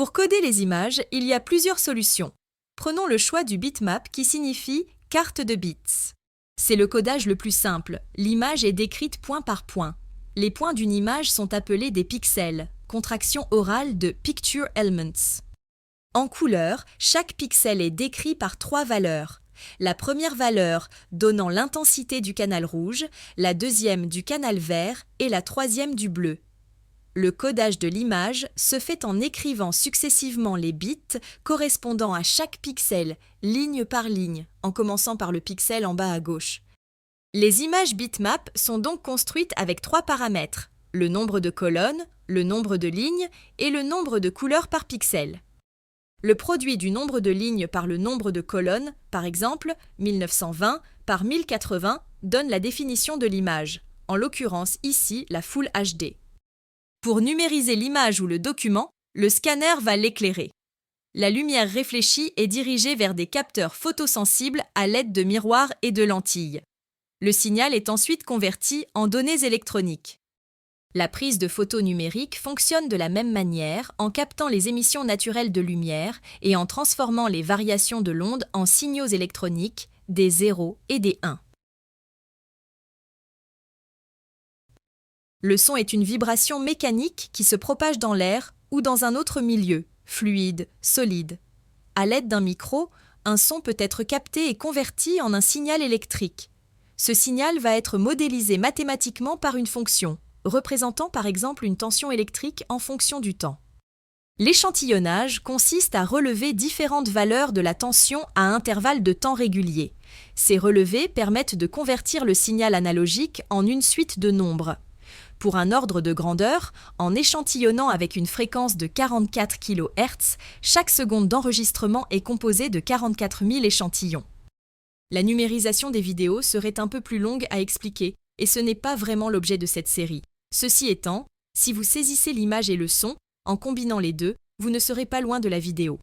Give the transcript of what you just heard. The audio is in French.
Pour coder les images, il y a plusieurs solutions. Prenons le choix du bitmap qui signifie carte de bits. C'est le codage le plus simple. L'image est décrite point par point. Les points d'une image sont appelés des pixels, contraction orale de Picture Elements. En couleur, chaque pixel est décrit par 3 valeurs. La première valeur donnant l'intensité du canal rouge, la deuxième du canal vert et la troisième du bleu. Le codage de l'image se fait en écrivant successivement les bits correspondant à chaque pixel, ligne par ligne, en commençant par le pixel en bas à gauche. Les images bitmap sont donc construites avec 3 paramètres, le nombre de colonnes, le nombre de lignes et le nombre de couleurs par pixel. Le produit du nombre de lignes par le nombre de colonnes, par exemple 1920 par 1080, donne la définition de l'image, en l'occurrence ici la Full HD. Pour numériser l'image ou le document, le scanner va l'éclairer. La lumière réfléchie est dirigée vers des capteurs photosensibles à l'aide de miroirs et de lentilles. Le signal est ensuite converti en données électroniques. La prise de photos numériques fonctionne de la même manière en captant les émissions naturelles de lumière et en transformant les variations de l'onde en signaux électroniques, des 0 et des 1. Le son est une vibration mécanique qui se propage dans l'air ou dans un autre milieu, fluide, solide. À l'aide d'un micro, un son peut être capté et converti en un signal électrique. Ce signal va être modélisé mathématiquement par une fonction, représentant par exemple une tension électrique en fonction du temps. L'échantillonnage consiste à relever différentes valeurs de la tension à intervalles de temps réguliers. Ces relevés permettent de convertir le signal analogique en une suite de nombres. Pour un ordre de grandeur, en échantillonnant avec une fréquence de 44 kHz, chaque seconde d'enregistrement est composée de 44 000 échantillons. La numérisation des vidéos serait un peu plus longue à expliquer, et ce n'est pas vraiment l'objet de cette série. Ceci étant, si vous saisissez l'image et le son, en combinant les deux, vous ne serez pas loin de la vidéo.